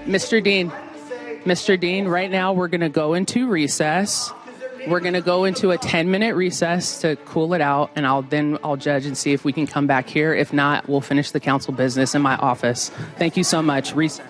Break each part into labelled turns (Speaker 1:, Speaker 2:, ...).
Speaker 1: Mr. Dean, right now we're going to go into recess. We're going to go into a 10-minute recess to cool it out, and I'll judge and see if we can come back here. If not, we'll finish the council business in my office. Thank you so much. Recess.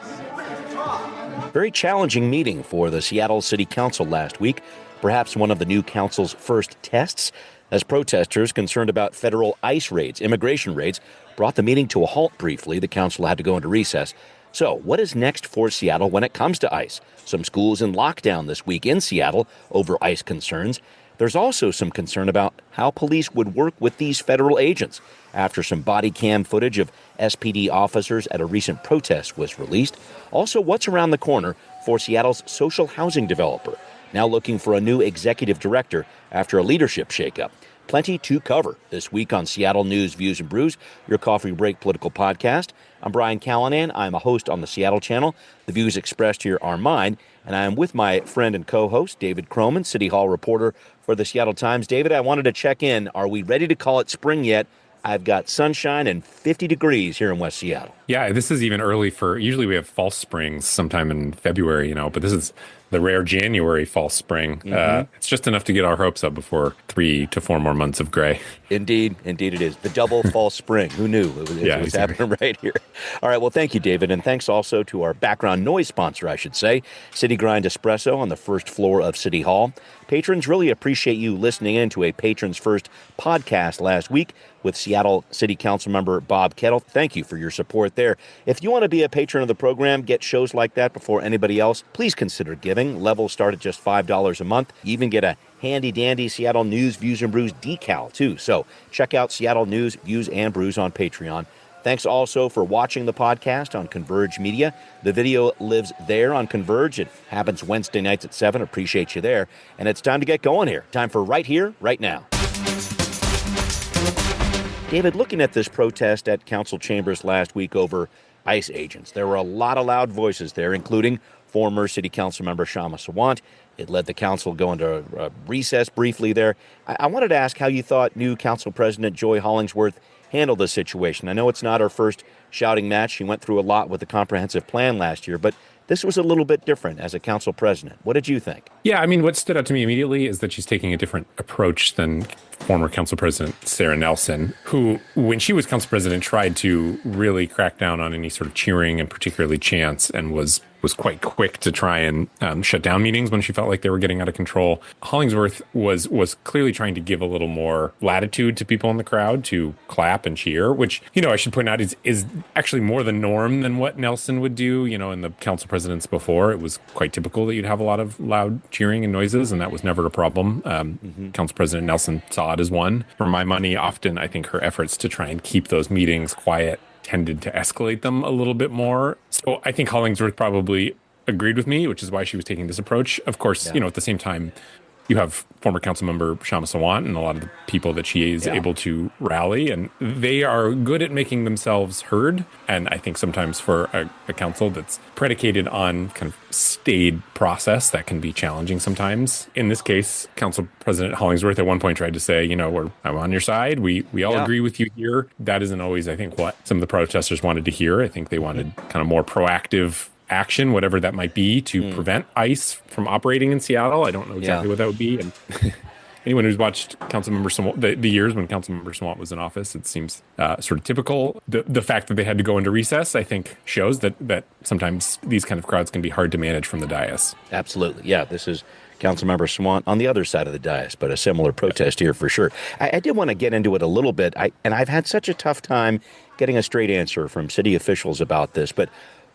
Speaker 2: Very challenging meeting for the Seattle City Council last week, perhaps one of the new council's first tests, as protesters concerned about federal ICE raids, immigration raids, brought the meeting to a halt briefly. The council had to go into recess. So what is next for Seattle when it comes to ICE? Some schools in lockdown this week in Seattle over ICE concerns. There's also some concern about how police would work with these federal agents after some body cam footage of SPD officers at a recent protest was released. Also, what's around the corner for Seattle's social housing developer, now looking for a new executive director after a leadership shakeup. Plenty to cover this week on Seattle News, Views, and Brews, your coffee break political podcast. I'm Brian Callanan. I'm a host on the Seattle channel. The views expressed here are mine, and I am with my friend and co-host, David Croman, City Hall reporter for the Seattle Times. David, I wanted to check in. Are we ready to call it spring yet? I've got sunshine and 50 degrees here in West Seattle.
Speaker 3: Yeah, this is even early usually we have false springs sometime in February, but this is the rare January false spring. Mm-hmm. It's just enough to get our hopes up before 3 to 4 more months of gray.
Speaker 2: Indeed it is. The double false spring. Who knew it was happening right here? All right, well, thank you, David, and thanks also to our background noise sponsor, I should say, City Grind Espresso on the first floor of City Hall. Patrons really appreciate you listening in to a Patrons First podcast last week with Seattle City Council member Bob Kettle. Thank you for your support there. If you want to be a patron of the program, get shows like that before anybody else, please consider giving. Levels start at just $5 a month. You even get a handy-dandy Seattle News, Views, and Brews decal, too. So check out Seattle News, Views, and Brews on Patreon. Thanks also for watching the podcast on Converge Media. The video lives there on Converge. It happens Wednesday nights at 7. Appreciate you there. And it's time to get going here. Time for Right Here, Right Now. David, looking at this protest at council chambers last week over ICE agents, there were a lot of loud voices there, including former city council member Shama Sawant. It led the council go into recess briefly there. I wanted to ask how you thought new council president Joy Hollingsworth handled the situation. I know it's not her first shouting match. She went through a lot with the comprehensive plan last year, but this was a little bit different as a council president. What did you think?
Speaker 3: Yeah, what stood out to me immediately is that she's taking a different approach than former council president Sarah Nelson, who, when she was council president, tried to really crack down on any sort of cheering and particularly chants, and was quite quick to try and shut down meetings when she felt like they were getting out of control. Hollingsworth was clearly trying to give a little more latitude to people in the crowd to clap and cheer, which, I should point out is actually more the norm than what Nelson would do. In the council presidents before, it was quite typical that you'd have a lot of loud cheering and noises, and that was never a problem. Council President Nelson saw it as one. For my money, often I think her efforts to try and keep those meetings quiet tended to escalate them a little bit more. So I think Hollingsworth probably agreed with me, which is why she was taking this approach. Of course, at the same time, you have former council member Shama Sawant and a lot of the people that she is able to rally, and they are good at making themselves heard. And I think sometimes for a council that's predicated on kind of staid process, that can be challenging sometimes. In this case, Council President Hollingsworth at one point tried to say, I'm on your side. We all agree with you here. That isn't always, I think, what some of the protesters wanted to hear. I think they wanted kind of more proactive action, whatever that might be, to prevent ICE from operating in Seattle. I don't know exactly what that would be. And anyone who's watched Councilmember Sawant, the years when Councilmember Sawant was in office, it seems sort of typical. The fact that they had to go into recess, I think, shows that sometimes these kind of crowds can be hard to manage from the dais.
Speaker 2: Absolutely. Yeah, this is Councilmember Sawant on the other side of the dais, but a similar protest here for sure. I did want to get into it a little bit, and I've had such a tough time getting a straight answer from city officials about this, but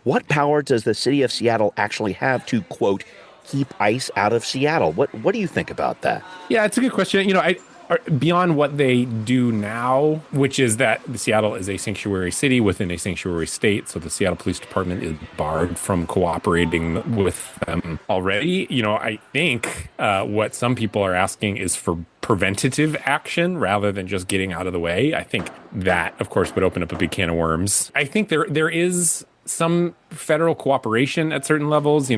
Speaker 2: what power does the city of Seattle actually have to, quote, keep ICE out of Seattle? What do you think about that?
Speaker 3: Yeah, it's a good question. Beyond what they do now, which is that Seattle is a sanctuary city within a sanctuary state, so the Seattle Police Department is barred from cooperating with them already. I think what some people are asking is for preventative action rather than just getting out of the way. I think that, of course, would open up a big can of worms. I think there is some federal cooperation at certain levels.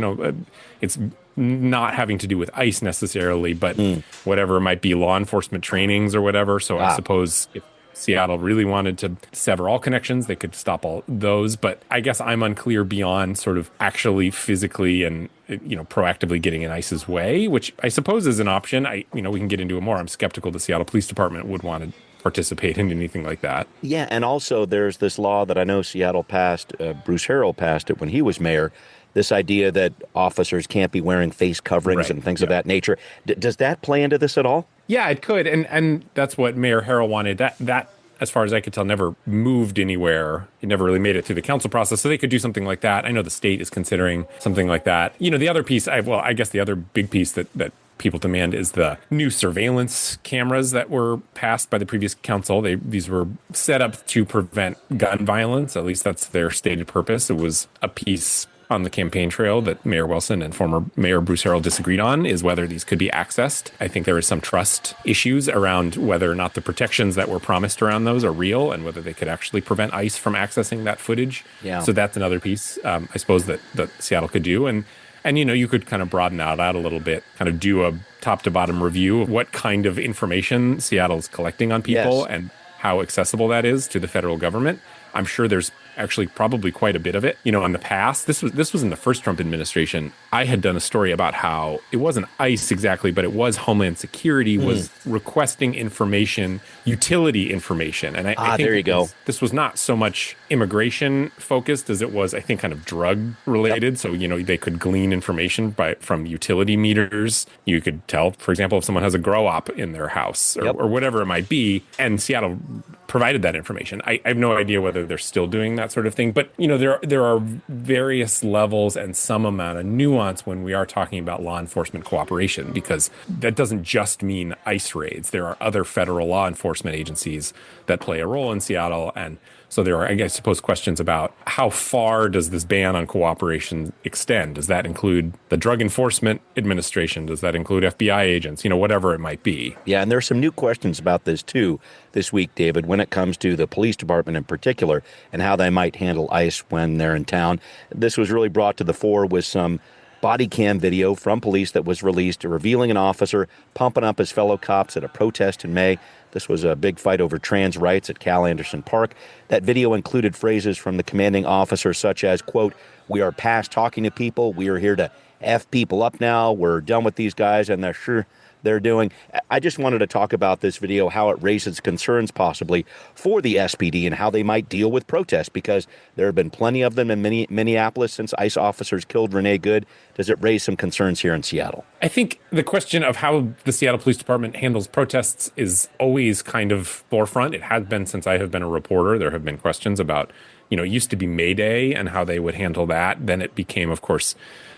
Speaker 3: It's not having to do with ICE necessarily, but whatever it might be, law enforcement trainings or whatever. So I suppose if Seattle really wanted to sever all connections, they could stop all those. But I guess I'm unclear beyond sort of actually physically and, proactively getting in ICE's way, which I suppose is an option. We can get into it more. I'm skeptical the Seattle Police Department would want to participate in anything like that.
Speaker 2: Yeah, and also there's this law that I know Seattle passed, Bruce Harrell passed it when he was mayor, this idea that officers can't be wearing face coverings and things of that nature. Does that play into this at all?
Speaker 3: Yeah, it could. And that's what Mayor Harrell wanted. That, as far as I could tell, never moved anywhere. It never really made it through the council process. So they could do something like that. I know the state is considering something like that. The other piece, I guess the other big piece that people demand is the new surveillance cameras that were passed by the previous council. These were set up to prevent gun violence. At least that's their stated purpose. It was a piece on the campaign trail that Mayor Wilson and former Mayor Bruce Harrell disagreed on, is whether these could be accessed. I think there is some trust issues around whether or not the protections that were promised around those are real and whether they could actually prevent ICE from accessing that footage.
Speaker 2: Yeah.
Speaker 3: So that's another piece, I suppose, that Seattle could do. And you could kind of broaden out a little bit, kind of do a top to bottom review of what kind of information Seattle's collecting on people and how accessible that is to the federal government. I'm sure there's actually probably quite a bit of it. In the past, this was in the first Trump administration. I had done a story about how it wasn't ICE exactly, but it was Homeland Security was requesting information, utility information. And I think
Speaker 2: there you go.
Speaker 3: This was not so much immigration focused as it was, I think, kind of drug related. Yep. So, they could glean information from utility meters. You could tell, for example, if someone has a grow op in their house or whatever it might be. And Seattle provided that information. I have no idea whether they're still doing that sort of thing. But, there are various levels and some amount of nuance when we are talking about law enforcement cooperation, because that doesn't just mean ICE raids. There are other federal law enforcement agencies that play a role in Seattle. And so there are, I suppose, questions about how far does this ban on cooperation extend? Does that include the Drug Enforcement Administration? Does that include FBI agents? Whatever it might be.
Speaker 2: Yeah, and there are some new questions about this, too, this week, David, when it comes to the police department in particular and how they might handle ICE when they're in town. This was really brought to the fore with some body cam video from police that was released revealing an officer pumping up his fellow cops at a protest in May. This was a big fight over trans rights at Cal Anderson Park. That video included phrases from the commanding officer such as, quote, "We are past talking to people. We are here to F people up now. We're done with these guys, and they're doing." I just wanted to talk about this video, how it raises concerns possibly for the SPD and how they might deal with protests, because there have been plenty of them in Minneapolis since ICE officers killed Renee Good. Does it raise some concerns here in Seattle?
Speaker 3: I think the question of how the Seattle Police Department handles protests is always kind of forefront. It has been since I have been a reporter. There have been questions about, it used to be May Day and how they would handle that. Then it became, of course,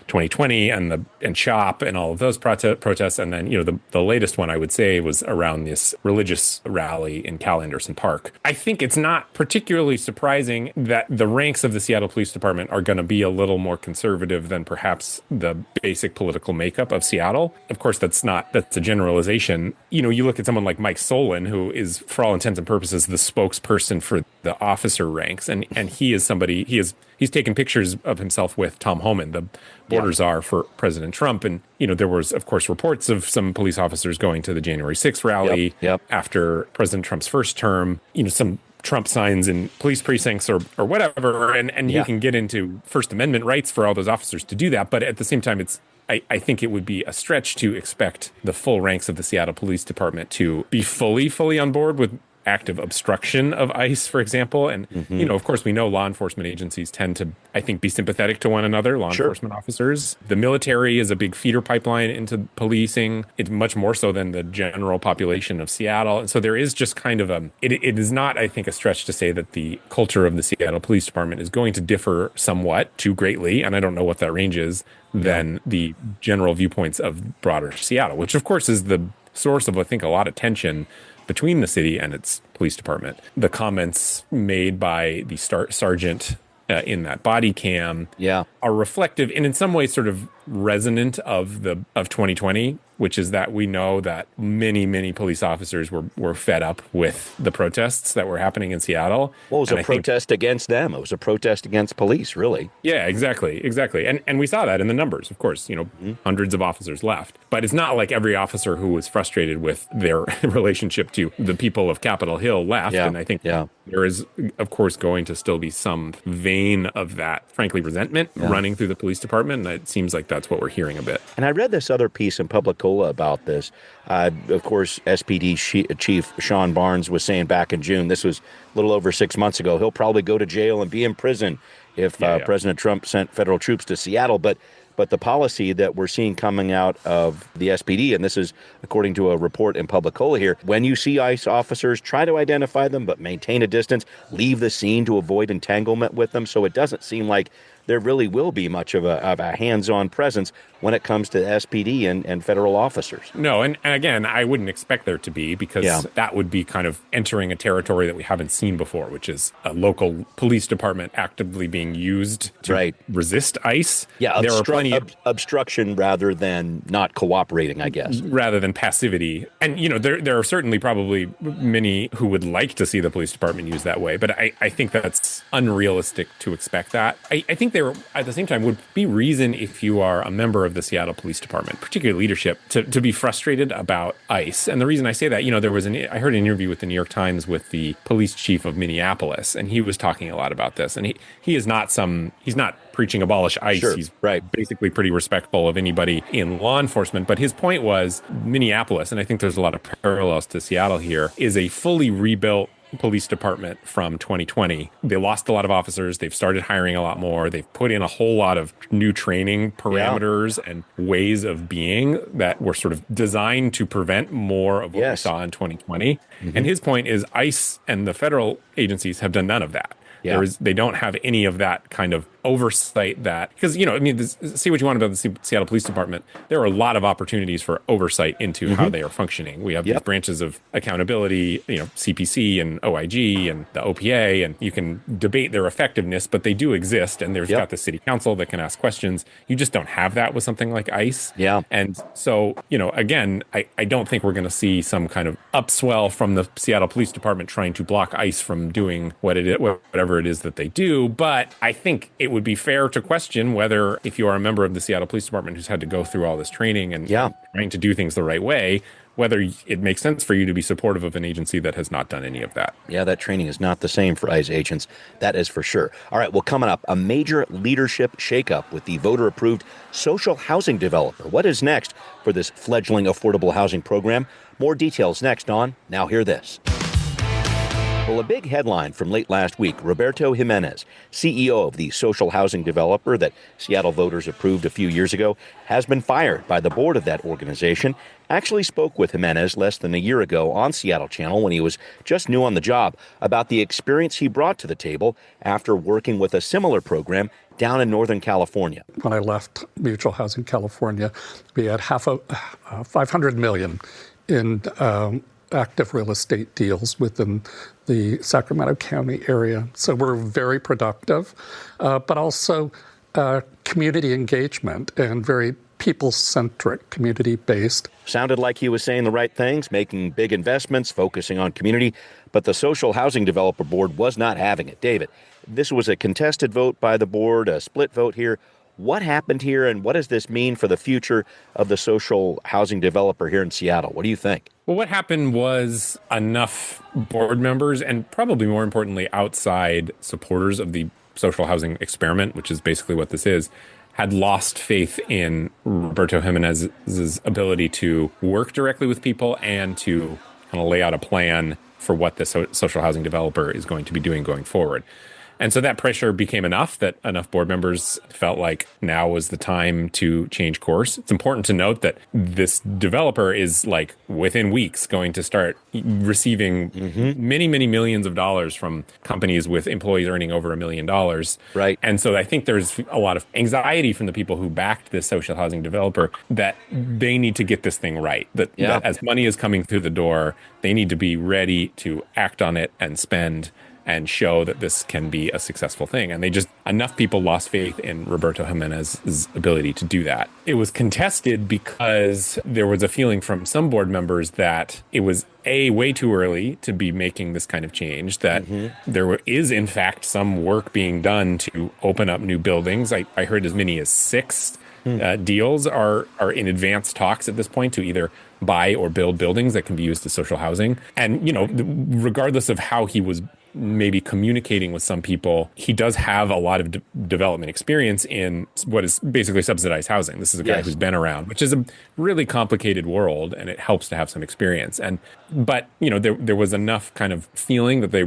Speaker 3: 2020 and CHOP and all of those protests. And then, the latest one I would say was around this religious rally in Cal Anderson Park. I think it's not particularly surprising that the ranks of the Seattle Police Department are going to be a little more conservative than perhaps the basic political makeup of Seattle. Of course, that's a generalization. You look at someone like Mike Solon, who is, for all intents and purposes, the spokesperson for the officer ranks. And he is somebody, he's taken pictures of himself with Tom Homan, the border czar for President Trump. And, there was, of course, reports of some police officers going to the January 6th rally after President Trump's first term, some Trump signs in police precincts or whatever. And you can get into First Amendment rights for all those officers to do that. But at the same time, I think it would be a stretch to expect the full ranks of the Seattle Police Department to be fully on board with active obstruction of ICE, for example. And, of course, we know law enforcement agencies tend to, I think, be sympathetic to one another, law enforcement officers. The military is a big feeder pipeline into policing. It's much more so than the general population of Seattle. And so there is just kind of it is not, I think, a stretch to say that the culture of the Seattle Police Department is going to differ somewhat, too greatly, and I don't know what that range is, than the general viewpoints of broader Seattle, which, of course, is the source of, I think, a lot of tension between the city and its police department. The comments made by the sergeant in that body cam are reflective and in some ways sort of resonant of 2020 which is that we know that many police officers were fed up with the protests that were happening in Seattle.
Speaker 2: Well, it was a protest against them. It was a protest against police, really.
Speaker 3: Yeah, exactly. And we saw that in the numbers, of course. Hundreds of officers left. But it's not like every officer who was frustrated with their relationship to the people of Capitol Hill left.
Speaker 2: Yeah.
Speaker 3: And I think there is, of course, going to still be some vein of that, frankly, resentment running through the police department. And it seems like that's what we're hearing a bit.
Speaker 2: And I read this other piece in Publicola about this. Of course, SPD Chief Sean Barnes was saying back in June, this was a little over 6 months ago, he'll probably go to jail and be in prison if President Trump sent federal troops to Seattle. But the policy that we're seeing coming out of the SPD, and this is according to a report in Publicola here, when you see ICE officers, try to identify them, but maintain a distance, leave the scene to avoid entanglement with them. So it doesn't seem like there really will be much of a hands-on presence when it comes to SPD and federal officers.
Speaker 3: No, and again, I wouldn't expect there to be, because that would be kind of entering a territory that we haven't seen before, which is a local police department actively being used to resist ICE.
Speaker 2: Yeah, there are plenty of obstruction rather than not cooperating, I guess.
Speaker 3: Rather than passivity. And, there are certainly probably many who would like to see the police department used that way, but I think that's unrealistic to expect that. I think there, at the same time, would be reason if you are a member of the Seattle Police Department, particularly leadership, to be frustrated about ICE. And the reason I say that, I heard an interview with the New York Times with the police chief of Minneapolis, and he was talking a lot about this. And he is not he's not preaching abolish ICE.
Speaker 2: Sure,
Speaker 3: he's basically pretty respectful of anybody in law enforcement. But his point was Minneapolis, and I think there's a lot of parallels to Seattle here, is a fully rebuilt police department from 2020. They lost a lot of officers. They've started hiring a lot more. They've put in a whole lot of new training parameters and ways of being that were sort of designed to prevent more of what we saw in 2020. And his point is ICE and the federal agencies have done none of that. They don't have any of that kind of oversight because, say what you want about the Seattle Police Department. There are a lot of opportunities for oversight into how they are functioning. We have these branches of accountability, CPC and OIG and the OPA, and you can debate their effectiveness, but they do exist. And there's got the city council that can ask questions. You just don't have that with something like ICE.
Speaker 2: Yeah.
Speaker 3: And so, again, I don't think we're going to see some kind of upswell from the Seattle Police Department trying to block ICE from doing whatever it is that they do. But I think it would be fair to question whether, if you are a member of the Seattle Police Department who's had to go through all this training and trying to do things the right way, whether it makes sense for you to be supportive of an agency that has not done any of that. Yeah,
Speaker 2: that training is not the same for ICE agents. That is for sure. All right, well, coming up, a major leadership shakeup with the voter-approved social housing developer. What is next for this fledgling affordable housing program? More details next on Now Hear This. Well, a big headline from late last week, Roberto Jimenez, CEO of the social housing developer that Seattle voters approved a few years ago, has been fired by the board of that organization. Actually spoke with Jimenez less than a year ago on Seattle Channel when he was just new on the job about the experience he brought to the table after working with a similar program down in Northern California.
Speaker 4: When I left Mutual Housing California, we had $500 million in active real estate deals within the Sacramento County area. So we're very productive, but also community engagement and very people-centric, community-based.
Speaker 2: Sounded like he was saying the right things, making big investments, focusing on community, but the Social Housing Developer Board was not having it. David, this was a contested vote by the board, a split vote here. What happened here, and what does this mean for the future of the social housing developer here in Seattle? What do you think?
Speaker 3: Well, what happened was enough board members, and probably more importantly, outside supporters of the social housing experiment, which is basically what this is, had lost faith in Roberto Jimenez's ability to work directly with people and to kind of lay out a plan for what the social housing developer is going to be doing going forward. And so that pressure became enough that enough board members felt like now was the time to change course. It's important to note that this developer is like within weeks going to start receiving many, many millions of dollars from companies with employees earning over $1 million.
Speaker 2: Right.
Speaker 3: And so I think there's a lot of anxiety from the people who backed this social housing developer that they need to get this thing right. That as money is coming through the door, they need to be ready to act on it and spend and show that this can be a successful thing. And enough people lost faith in Roberto Jimenez's ability to do that. It was contested because there was a feeling from some board members that it was way too early to be making this kind of change, that there is in fact some work being done to open up new buildings. I heard as many as 6 deals are in advanced talks at this point to either buy or build buildings that can be used as social housing. And, regardless of how he was maybe communicating with some people, he does have a lot of development experience in what is basically subsidized housing. This is a guy who's been around, which is a really complicated world, and it helps to have some experience. But there was enough kind of feeling that the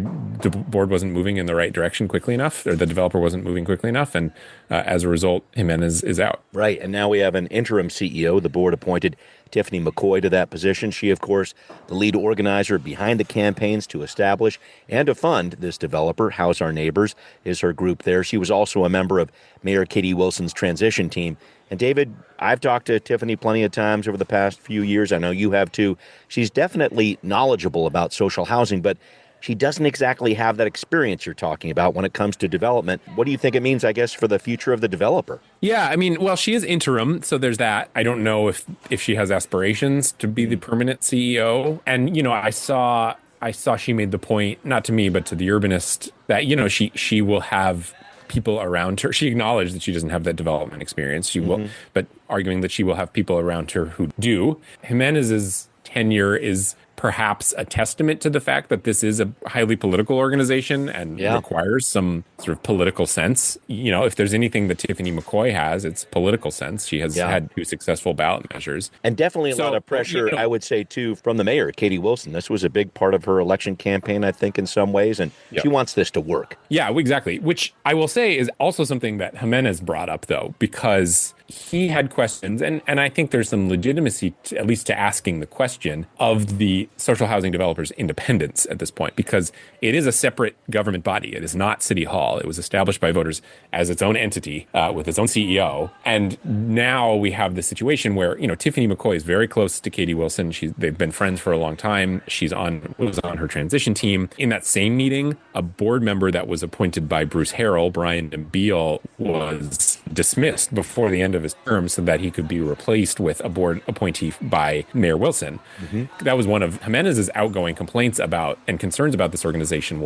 Speaker 3: board wasn't moving in the right direction quickly enough, or the developer wasn't moving quickly enough, and as a result, Jimenez is out.
Speaker 2: Right, and now we have an interim CEO. The board appointed Tiffany McCoy to that position. She, of course, the lead organizer behind the campaigns to establish and to fund this developer. House Our Neighbors is her group there. She was also a member of Mayor Katie Wilson's transition team. And David, I've talked to Tiffany plenty of times over the past few years. I know you have too. She's definitely knowledgeable about social housing, but she doesn't exactly have that experience you're talking about when it comes to development. What do you think it means, I guess, for the future of the developer?
Speaker 3: Yeah, I mean, well, she is interim, so there's that. I don't know if she has aspirations to be the permanent CEO. And, I saw she made the point, not to me, but to the Urbanist, that, she will have people around her. She acknowledged that she doesn't have that development experience. She will, but arguing that she will have people around her who do. Jimenez's tenure is perhaps a testament to the fact that this is a highly political organization and requires some sort of political sense. If there's anything that Tiffany McCoy has, it's political sense. She has had 2 successful ballot measures.
Speaker 2: And definitely a lot of pressure, I would say, too, from the mayor, Katie Wilson. This was a big part of her election campaign, I think, in some ways, and she wants this to work.
Speaker 3: Yeah, exactly, which I will say is also something that Jimenez brought up, though, because he had questions, and I think there's some legitimacy, at least to asking the question of the social housing developers' independence at this point, because it is a separate government body. It is not City Hall. It was established by voters as its own entity with its own CEO. And now we have this situation where, Tiffany McCoy is very close to Katie Wilson. They've been friends for a long time. Was on her transition team. In that same meeting, a board member that was appointed by Bruce Harrell, Brian Beal, was dismissed before the end of his term so that he could be replaced with a board appointee by Mayor Wilson. That was one of Jimenez's outgoing complaints about and concerns about this organization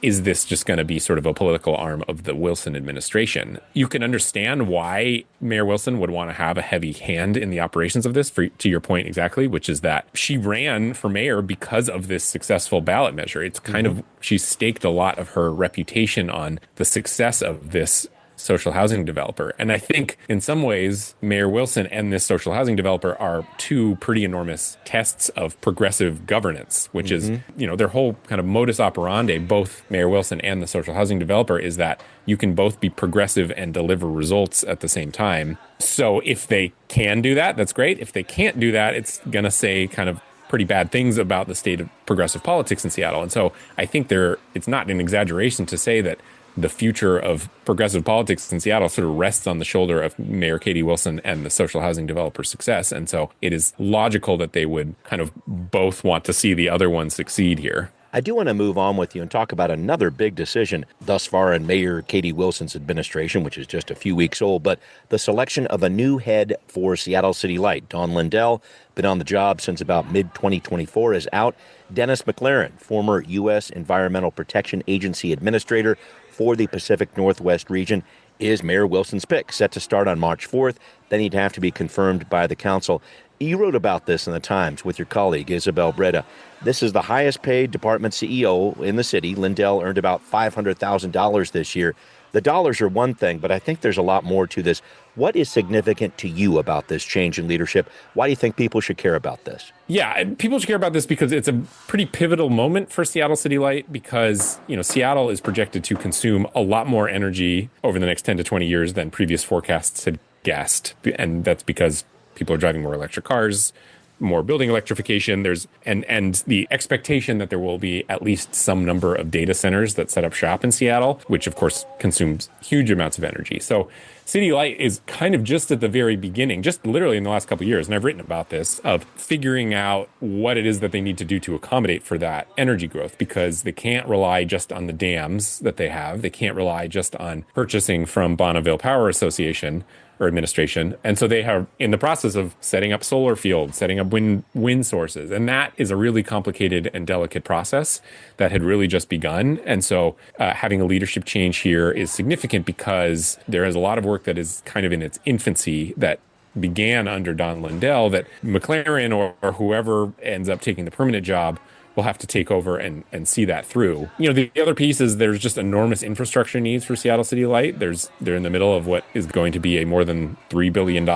Speaker 3: is this just going to be sort of a political arm of the Wilson administration? You can understand why Mayor Wilson would want to have a heavy hand in the operations of this, to your point exactly, which is that she ran for mayor because of this successful ballot measure. It's kind of, she staked a lot of her reputation on the success of this social housing developer. And I think in some ways, Mayor Wilson and this social housing developer are 2 pretty enormous tests of progressive governance, which is, their whole kind of modus operandi, both Mayor Wilson and the social housing developer, is that you can both be progressive and deliver results at the same time. So if they can do that, that's great. If they can't do that, it's going to say kind of pretty bad things about the state of progressive politics in Seattle. And so I think it's not an exaggeration to say that the future of progressive politics in Seattle sort of rests on the shoulder of Mayor Katie Wilson and the social housing developer's success. And so it is logical that they would kind of both want to see the other one succeed here.
Speaker 2: I do want to move on with you and talk about another big decision thus far in Mayor Katie Wilson's administration, which is just a few weeks old, but the selection of a new head for Seattle City Light. Don Lindell, been on the job since about mid-2024, is out. Dennis McLaren, former U.S. Environmental Protection Agency administrator for the Pacific Northwest region, is Mayor Wilson's pick, set to start on March 4th. Then he'd have to be confirmed by the council. You wrote about this in the Times with your colleague, Isabel Breda. This is the highest paid department CEO in the city. Lindell earned about $500,000 this year. The dollars are one thing, but I think there's a lot more to this. What is significant to you about this change in leadership? Why do you think people should care about this?
Speaker 3: Yeah, people should care about this because it's a pretty pivotal moment for Seattle City Light because, Seattle is projected to consume a lot more energy over the next 10 to 20 years than previous forecasts had guessed. And that's because people are driving more electric cars. more building electrification. There's and the expectation that there will be at least some number of data centers that set up shop in Seattle, which of course consumes huge amounts of energy. So City Light is kind of just at the very beginning, just literally in the last couple of years, and I've written about this, of figuring out what it is that they need to do to accommodate for that energy growth, because they can't rely just on the dams that they have. They can't rely just on purchasing from Bonneville Power Association or administration. And so they are in the process of setting up solar fields, setting up wind sources. And that is a really complicated and delicate process that had really just begun. And so having a leadership change here is significant because there is a lot of work that is kind of in its infancy that began under Don Lindell that McLaren or whoever ends up taking the permanent job will have to take over and see that through. You know, the other piece is there's just enormous infrastructure needs for Seattle City Light. They're in the middle of what is going to be a more than $3 billion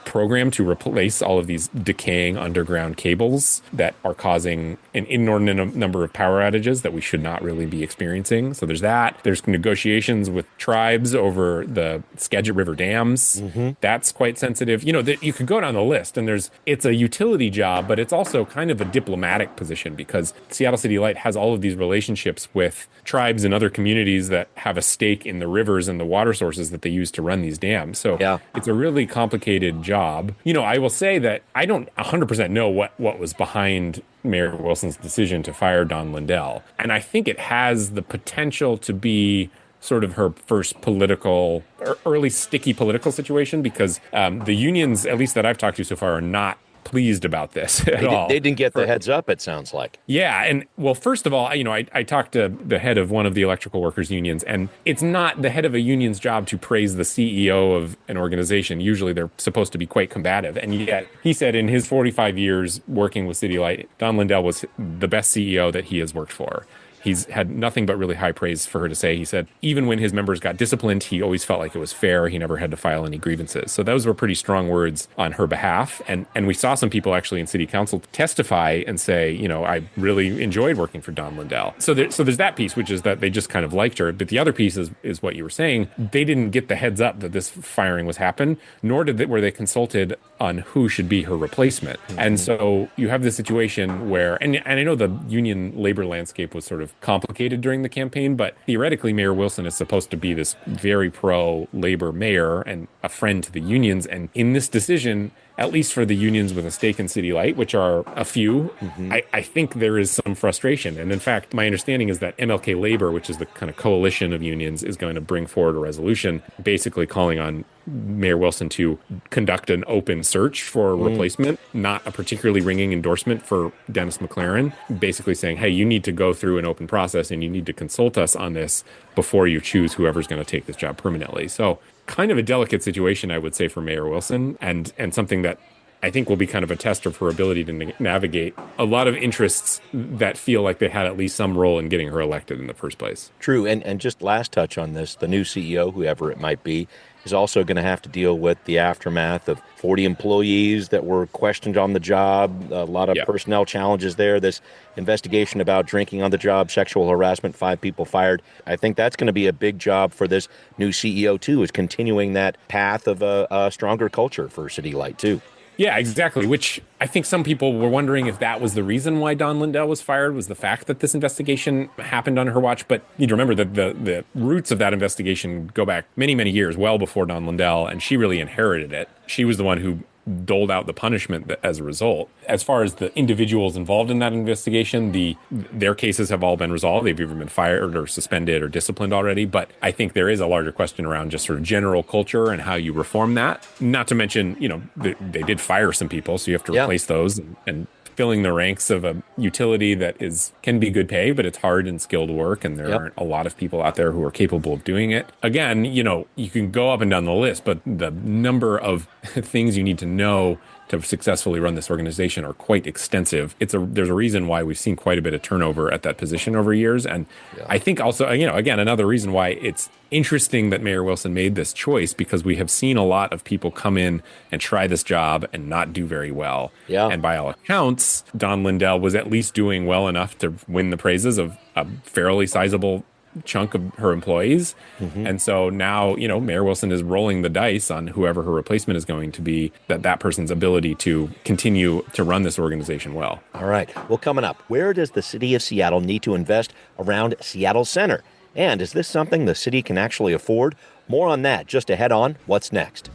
Speaker 3: program to replace all of these decaying underground cables that are causing an inordinate number of power outages that we should not really be experiencing. So there's that. There's negotiations with tribes over the Skagit River dams. Mm-hmm. That's quite sensitive. You know, you could go down the list, and it's a utility job, but it's also kind of a diplomatic position because Seattle City Light has all of these relationships with tribes and other communities that have a stake in the rivers and the water sources that they use to run these dams. So It's a really complicated job. You know, I will say that I don't 100% know what was behind Mayor Wilson's decision to fire Don Lindell. And I think it has the potential to be sort of her first political or early sticky political situation because the unions, at least that I've talked to so far, are not pleased about this at all.
Speaker 2: They didn't get the heads up, it sounds like.
Speaker 3: Yeah. And well, first of all, you know, I talked to the head of one of the electrical workers unions, and it's not the head of a union's job to praise the CEO of an organization. Usually they're supposed to be quite combative. And yet he said in his 45 years working with City Light, Don Lindell was the best CEO that he has worked for. He's had nothing but really high praise for her to say. He said even when his members got disciplined, he always felt like it was fair. He never had to file any grievances. So those were pretty strong words on her behalf. And we saw some people actually in city council testify and say, you know, I really enjoyed working for Don Lindell. So there's that piece, which is that they just kind of liked her. But the other piece is what you were saying. They didn't get the heads up that this firing was happening, nor were they consulted on who should be her replacement. Mm-hmm. And so you have this situation where, and I know the union labor landscape was sort of complicated during the campaign, but theoretically, Mayor Wilson is supposed to be this very pro-labor mayor and a friend to the unions. And in this decision, at least for the unions with a stake in City Light, which are a few, mm-hmm. I think there is some frustration. And in fact, my understanding is that MLK Labor, which is the kind of coalition of unions, is going to bring forward a resolution basically calling on Mayor Wilson to conduct an open search for a replacement, not a particularly ringing endorsement for Dennis McLaren, basically saying, hey, you need to go through an open process and you need to consult us on this before you choose whoever's going to take this job permanently. So kind of a delicate situation, I would say, for Mayor Wilson, and something that I think will be kind of a test of her ability to navigate a lot of interests that feel like they had at least some role in getting her elected in the first place.
Speaker 2: True. And just last touch on this, the new CEO, whoever it might be, is also going to have to deal with the aftermath of 40 employees that were questioned on the job, a lot of personnel challenges there, this investigation about drinking on the job, sexual harassment, 5 people fired. I think that's going to be a big job for this new CEO, too, is continuing that path of a stronger culture for City Light, too.
Speaker 3: Yeah, exactly, which I think some people were wondering if that was the reason why Don Lindell was fired, was the fact that this investigation happened on her watch. But you need to remember that the roots of that investigation go back many, many years, well before Don Lindell, and she really inherited it. She was the one who doled out the punishment as a result. As far as the individuals involved in that investigation, their cases have all been resolved. They've either been fired or suspended or disciplined already. But I think there is a larger question around just sort of general culture and how you reform that. Not to mention, you know, they did fire some people, so you have to replace those and filling the ranks of a utility that can be good pay, but it's hard and skilled work, and there aren't a lot of people out there who are capable of doing it. Again, you know, you can go up and down the list, but the number of things you need to know to successfully run this organization are quite extensive. There's a reason why we've seen quite a bit of turnover at that position over years. And I think also, you know, again, another reason why it's interesting that Mayor Wilson made this choice, because we have seen a lot of people come in and try this job and not do very well. Yeah. And by all accounts, Don Lindell was at least doing well enough to win the praises of a fairly sizable chunk of her employees. And so now, Mayor Wilson is rolling the dice on whoever her replacement is going to be, that person's ability to continue to run this organization well.
Speaker 2: All right. Well, coming up, where does the city of Seattle need to invest around Seattle Center? And is this something the city can actually afford? More on that just ahead on What's Next.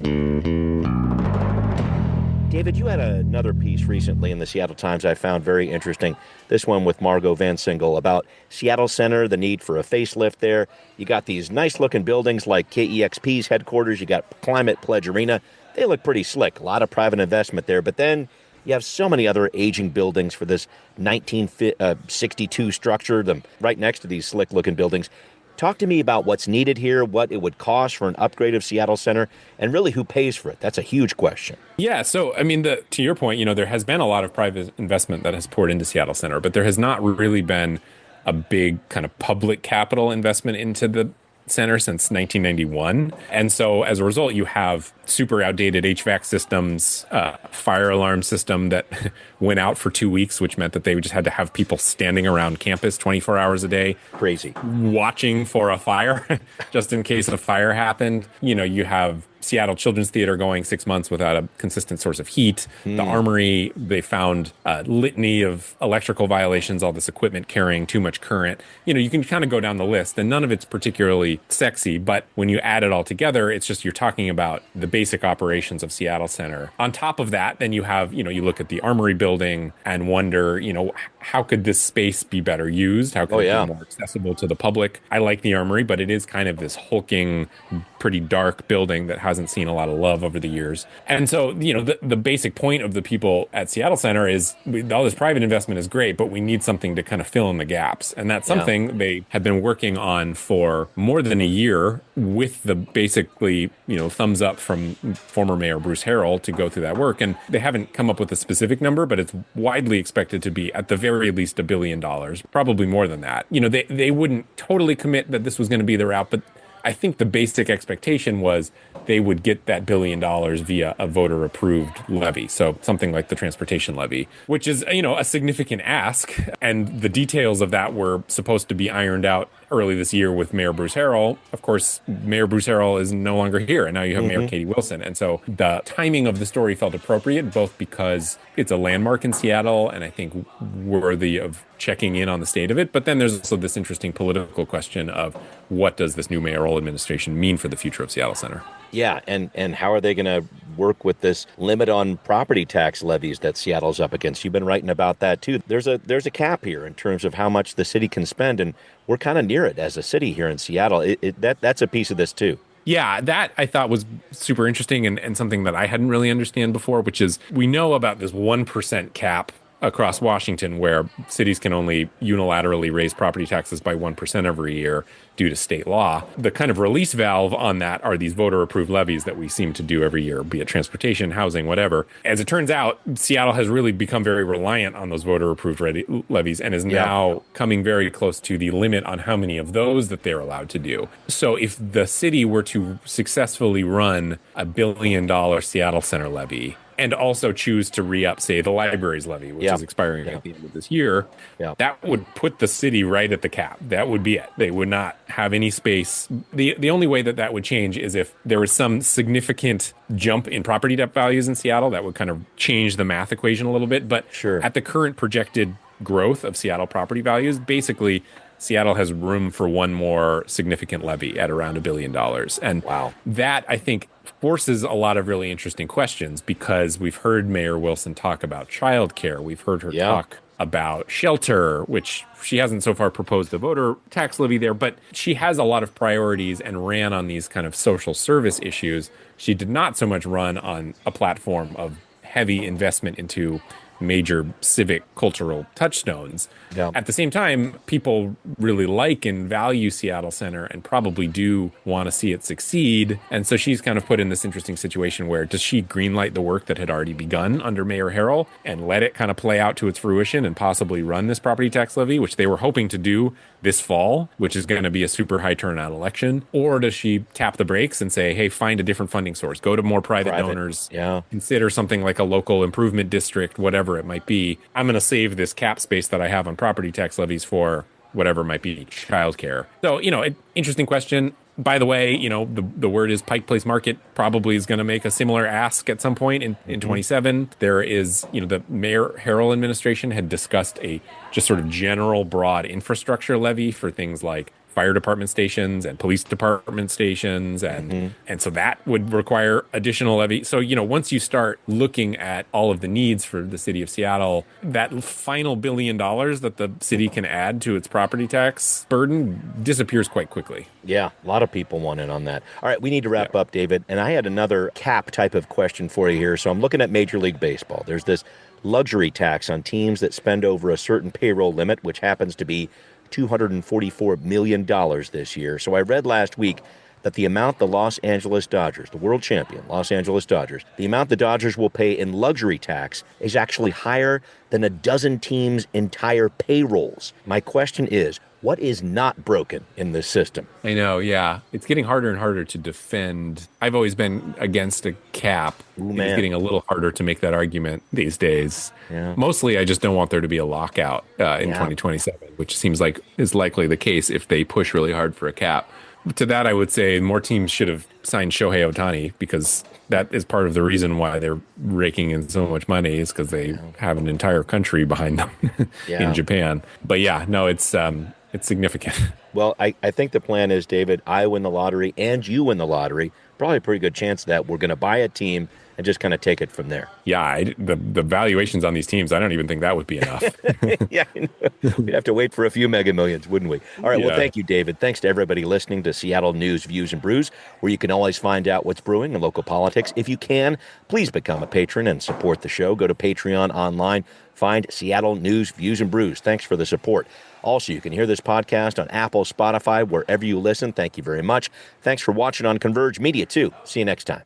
Speaker 2: David, you had another piece recently in the Seattle Times I found very interesting. This one with Margot Van Singel about Seattle Center, the need for a facelift there. You got these nice-looking buildings like KEXP's headquarters. You got Climate Pledge Arena. They look pretty slick. A lot of private investment there. But then you have so many other aging buildings for this 1962 structure, right next to these slick-looking buildings. Talk to me about what's needed here, what it would cost for an upgrade of Seattle Center, and really who pays for it. That's a huge question.
Speaker 3: Yeah. So, to your point, there has been a lot of private investment that has poured into Seattle Center, but there has not really been a big kind of public capital investment into the center since 1991. And so as a result, you have super outdated HVAC systems, fire alarm system that went out for 2 weeks, which meant that they just had to have people standing around campus 24 hours a day.
Speaker 2: Crazy.
Speaker 3: Watching for a fire, just in case a fire happened. You have Seattle Children's Theater going 6 months without a consistent source of heat. The Armory, they found a litany of electrical violations, all this equipment carrying too much current. You can kind of go down the list, and none of it's particularly sexy, but when you add it all together, it's just you're talking about the basic operations of Seattle Center. On top of that, then you have, you look at the Armory building and wonder, how could this space be better used? How could it be more accessible to the public? I like the Armory, but it is kind of this hulking, pretty dark building that hasn't seen a lot of love over the years. And so, the basic point of the people at Seattle Center is all this private investment is great, but we need something to kind of fill in the gaps. And that's something they have been working on for more than a year with the basically, thumbs up from former Mayor Bruce Harrell to go through that work. And they haven't come up with a specific number, but it's widely expected to be at the very least $1 billion, probably more than that. They wouldn't totally commit that this was going to be the route, but I think the basic expectation was they would get that $1 billion via a voter-approved levy. So something like the transportation levy, which is, a significant ask. And the details of that were supposed to be ironed out early this year with Mayor Bruce Harrell. Of course, Mayor Bruce Harrell is no longer here, and now you have Mayor Katie Wilson. And so the timing of the story felt appropriate, both because it's a landmark in Seattle, and I think worthy of checking in on the state of it. But then there's also this interesting political question of what does this new mayoral administration mean for the future of Seattle Center?
Speaker 2: Yeah, and how are they going to work with this limit on property tax levies that Seattle's up against? You've been writing about that too. There's a cap here in terms of how much the city can spend, and we're kind of near it as a city here in Seattle. That's a piece of this too.
Speaker 3: Yeah, that I thought was super interesting and something that I hadn't really understand before, which is we know about this 1% cap across Washington where cities can only unilaterally raise property taxes by 1% every year due to state law. The kind of release valve on that are these voter-approved levies that we seem to do every year, be it transportation, housing, whatever. As it turns out, Seattle has really become very reliant on those voter-approved levies and is now coming very close to the limit on how many of those that they're allowed to do. So if the city were to successfully run $1 billion Seattle Center levy, and also choose to re-up, say, the library's levy, which is expiring at the end of this year, that would put the city right at the cap. That would be it. They would not have any space. The only way that would change is if there was some significant jump in property values in Seattle. That would kind of change the math equation a little bit. But at the current projected growth of Seattle property values, basically, Seattle has room for one more significant levy at around $1 billion. And that, I think, forces a lot of really interesting questions because we've heard Mayor Wilson talk about childcare. We've heard her talk about shelter, which she hasn't so far proposed a voter tax levy there, but she has a lot of priorities and ran on these kind of social service issues. She did not so much run on a platform of heavy investment into major civic cultural touchstones. At the same time, people really like and value Seattle Center and probably do want to see it succeed. And so she's kind of put in this interesting situation where does she greenlight the work that had already begun under Mayor Harrell and let it kind of play out to its fruition and possibly run this property tax levy, which they were hoping to do this fall, which is going to be a super high turnout election? Or does she tap the brakes and say, hey, find a different funding source, go to more private donors, consider something like a local improvement district, whatever it might be. I'm going to save this cap space that I have on property tax levies for whatever might be childcare. So, interesting question. By the way, the word is Pike Place Market probably is going to make a similar ask at some point in 27. There is, the Mayor Harrell administration had discussed a just sort of general broad infrastructure levy for things like fire department stations and police department stations. And so that would require additional levy. So, once you start looking at all of the needs for the city of Seattle, that final $1 billion that the city can add to its property tax burden disappears quite quickly.
Speaker 2: Yeah, a lot of people want in on that. All right, we need to wrap up, David. And I had another cap type of question for you here. So I'm looking at Major League Baseball. There's this luxury tax on teams that spend over a certain payroll limit, which happens to be $244 million this year. So I read last week that the amount the Los Angeles Dodgers, the world champion Los Angeles Dodgers, the amount the Dodgers will pay in luxury tax is actually higher than a dozen teams' entire payrolls. My question is, what is not broken in this system?
Speaker 3: I know, yeah. It's getting harder and harder to defend. I've always been against a cap.
Speaker 2: Ooh,
Speaker 3: it's getting a little harder to make that argument these days.
Speaker 2: Yeah.
Speaker 3: Mostly, I just don't want there to be a lockout in 2027, which seems like is likely the case if they push really hard for a cap. To that, I would say more teams should have signed Shohei Ohtani, because that is part of the reason why they're raking in so much money, is because they have an entire country behind them in Japan. But yeah, no, it's significant.
Speaker 2: Well, I think the plan is, David, I win the lottery and you win the lottery. Probably a pretty good chance that we're going to buy a team and just kind of take it from there.
Speaker 3: Yeah, the valuations on these teams, I don't even think that would be enough.
Speaker 2: Yeah, we'd have to wait for a few mega millions, wouldn't we? All right, well, thank you, David. Thanks to everybody listening to Seattle News, Views, and Brews, where you can always find out what's brewing in local politics. If you can, please become a patron and support the show. Go to Patreon online. Find Seattle News, Views, and Brews. Thanks for the support. Also, you can hear this podcast on Apple, Spotify, wherever you listen. Thank you very much. Thanks for watching on Converge Media, too. See you next time.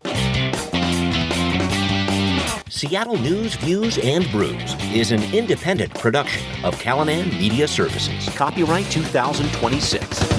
Speaker 2: Seattle News, Views, and Brews is an independent production of Callanan Media Services. Copyright 2026.